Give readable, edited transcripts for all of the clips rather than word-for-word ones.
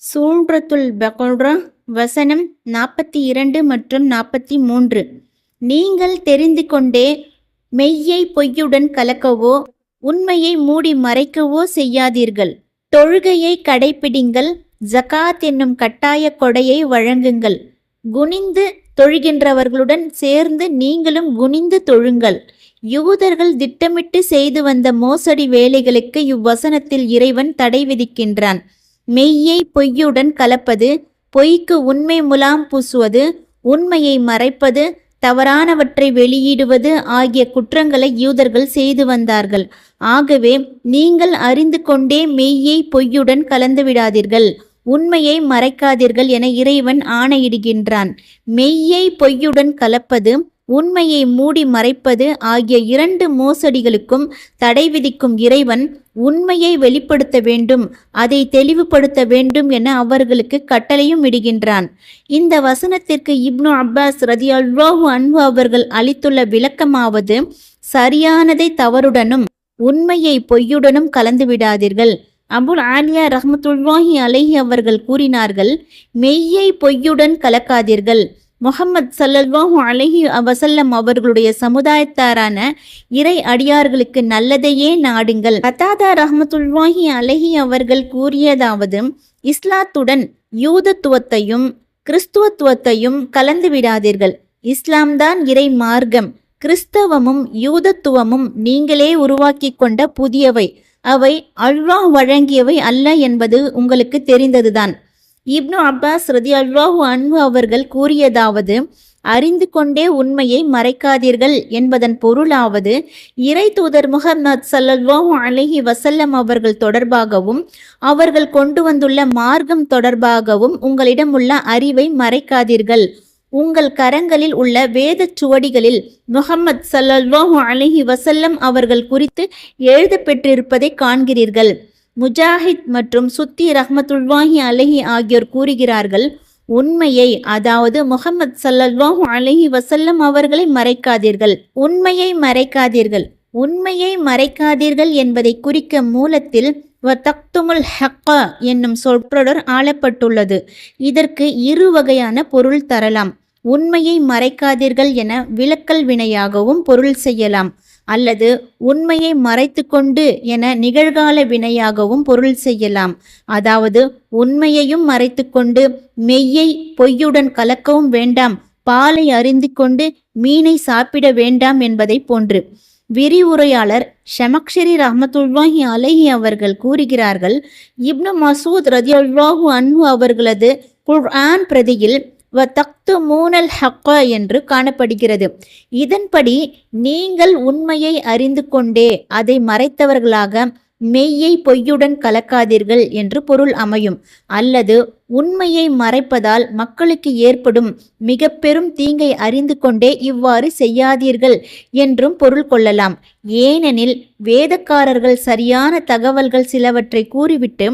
சூரத்துல் பக்ரா வசனம் 42 மற்றும் 43. நீங்கள் தெரிந்து கொண்டே மெய்யை பொய்யுடன் கலக்கவோ உண்மையை மூடி மறைக்கவோ செய்யாதீர்கள். தொழுகையை கடைப்பிடிங்கள். ஜகாத் என்னும் கட்டாய கொடையை வழங்குங்கள். குனிந்து தொழுகின்றவர்களுடன் சேர்ந்து நீங்களும் குனிந்து தொழுங்கள். யூதர்கள் திட்டமிட்டு செய்து வந்த மோசடி வேலைகளுக்கு இவ்வசனத்தில் இறைவன் தடை விதிக்கின்றான். மெய்யை பொய்யுடன் கலப்பது, பொய்க்கு உண்மை முலாம் பூசுவது, உண்மையை மறைப்பது, தவறானவற்றை வெளியிடுவது ஆகிய குற்றங்களை யூதர்கள் செய்து வந்தார்கள். ஆகவே நீங்கள் அறிந்து கொண்டே மெய்யை பொய்யுடன் கலந்துவிடாதீர்கள், உண்மையை மறைக்காதீர்கள் என இறைவன் ஆணையிடுகின்றான். மெய்யை பொய்யுடன் கலப்பது, உண்மையை மூடி மறைப்பது ஆகிய இரண்டு மோசடிகளுக்கும் தடை விதிக்கும் இறைவன் உண்மையை வெளிப்படுத்த வேண்டும், அதை தெளிவுபடுத்த வேண்டும் என அவர்களுக்கு கட்டளையும் இடுகின்றான். இந்த வசனத்திற்கு இப்னு அப்பாஸ் ரதியல்லாஹு அன்ஹு அவர்கள் அளித்துள்ள விளக்கமாவது, சரியானதை தவறுடனும் உண்மையை பொய்யுடனும் கலந்துவிடாதீர்கள். அபுல் ஆலியா ரஹ்மத்துல்லாஹி அலைஹி அவர்கள் கூறினார்கள், மெய்யை பொய்யுடன் கலக்காதீர்கள். முஹம்மது ஸல்லல்லாஹு அலைஹி வஸல்லம் அவர்களுடைய சமுதாயத்தாரான இறை அடியார்களுக்கு நல்லதையே நாடுங்கள். கதாதா ரஹ்மத்துல்லாஹி அலைஹி அவர்கள் கூறியதாவது, இஸ்லாத்துடன் யூதத்துவத்தையும் கிறிஸ்துவத்துவத்தையும் கலந்து விடாதீர்கள். இஸ்லாம்தான் இறை மார்க்கம். கிறிஸ்தவமும் யூதத்துவமும் நீங்களே உருவாக்கி கொண்ட புதியவை. அவை அல்லாஹ் வழங்கியவை அல்ல என்பது உங்களுக்கு தெரிந்ததுதான். இப்னு அப்பாஸ் ரதியல்லாஹு அன்ஹு அவர்கள் கூறியதாவது, அறிந்து கொண்டே உண்மையை மறைக்காதீர்கள் என்பதன் பொருளாவது, இறை தூதர் முஹம்மது ஸல்லல்லாஹு அலைஹி வஸல்லம் அவர்கள் தொடர்பாகவும் அவர்கள் கொண்டு வந்துள்ள மார்க்கம் தொடர்பாகவும் உங்களிடம் உள்ள அறிவை மறைக்காதீர்கள். உங்கள் கரங்களில் உள்ள வேத சுவடிகளில் முஹம்மது ஸல்லல்லாஹு அலைஹி வஸல்லம் அவர்கள் குறித்து எழுதப்பெற்றிருப்பதை காண்கிறீர்கள். முஜாஹித் மற்றும் சுத்தி ரஹ்மத்துல்லாஹி அலைஹி ஆகியோர் கூறுகிறார்கள், உண்மையை, அதாவது முஹம்மது ஸல்லல்லாஹு அலைஹி வஸல்லம் அவர்களை மறைக்காதீர்கள், உண்மையை மறைக்காதீர்கள். உண்மையை மறைக்காதீர்கள் என்பதை குறிக்க மூலத்தில் வதக்துமுல் ஹக்க என்னும் சொற்றொடர் ஆளப்பட்டுள்ளது. இதற்கு இரு வகையான பொருள் தரலாம். உண்மையை மறைக்காதீர்கள் என விலக்கல் வினையாகவும் பொருள் செய்யலாம், அல்லது உண்மையை மறைத்து கொண்டு என நிகழ்கால வினையாகவும் பொருள் செய்யலாம். அதாவது உண்மையையும் மறைத்து கொண்டு மெய்யை பொய்யுடன் கலக்கவும் வேண்டாம், பாலை அறிந்து கொண்டு மீனை சாப்பிட வேண்டாம் என்பதை போன்று. விரிவுரையாளர் ஷமக்ஷரி ரஹ்மத்துல்லாஹி அலைஹி அவர்கள் கூறுகிறார்கள், இப்னு மசூத் ரதியல்லாஹு அன்ஹு அவர்களது குர்ஆன் பிரதியில் வதக்துமூனல் ஹக்க என்று காணப்படுகிறது. இதன்படி நீங்கள் உண்மையை அறிந்து கொண்டே அதை மறைத்தவர்களாக மெய்யை பொய்யுடன் கலக்காதீர்கள் என்று பொருள் அமையும். அல்லது உண்மையை மறைப்பதால் மக்களுக்கு ஏற்படும் மிக பெரும் தீங்கை அறிந்து கொண்டே இவ்வாறு செய்யாதீர்கள் என்றும் பொருள் கொள்ளலாம். ஏனெனில் வேதக்காரர்கள் சரியான தகவல்கள் சிலவற்றை கூறிவிட்டு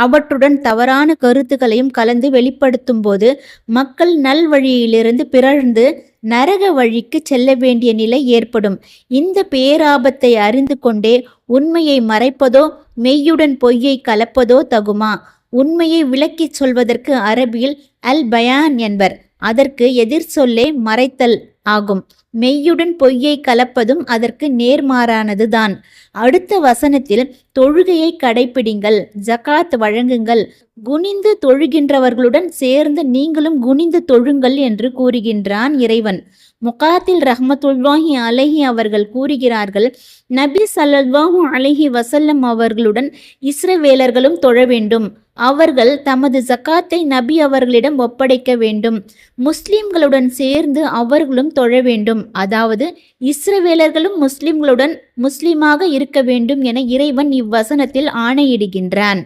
அவற்றுடன் தவறான கருத்துக்களையும் கலந்து வெளிப்படுத்தும் போது மக்கள் நல்வழியிலிருந்து பிறழ்ந்து நரக வழிக்கு செல்ல வேண்டிய நிலை ஏற்படும். இந்த பேராபத்தை அறிந்து கொண்டே உண்மையை மறைப்பதோ மெய்யுடன் பொய்யை கலப்பதோ தகுமா? உண்மையை விளக்கிச் சொல்வதற்கு அரபியில் அல் பயான் என்பர். அதற்கு எதிர் சொல்லே மறைத்தல் ஆகும். மெய்யுடன் பொய்யை கலப்பதும் அதற்கு நேர்மாறானது தான். அடுத்த வசனத்தில் தொழுகையை கடைப்பிடிங்கள், ஜகாத் வழங்குங்கள், குனிந்து தொழுகின்றவர்களுடன் சேர்ந்து நீங்களும் குனிந்து தொழுங்கள் என்று கூறுகின்றான் இறைவன். முகாத்தில் ரஹ்மத்துல்லாஹி அலைஹி அவர்கள் கூறுகிறார்கள், நபி ஸல்லல்லாஹு அலைஹி வஸல்லம் அவர்களுடன் இஸ்ரவேலர்களும் தொழ வேண்டும். அவர்கள் தமது ஜகாத்தை நபி அவர்களிடம் ஒப்படைக்க வேண்டும். முஸ்லிம்களுடன் சேர்ந்து அவர்களும் தொழ வேண்டும். அதாவது இஸ்ரவேலர்களும் முஸ்லிம்களுடன் முஸ்லிமாக இருக்க வேண்டும் என இறைவன் இவ்வசனத்தில் ஆணையிடுகின்றான்.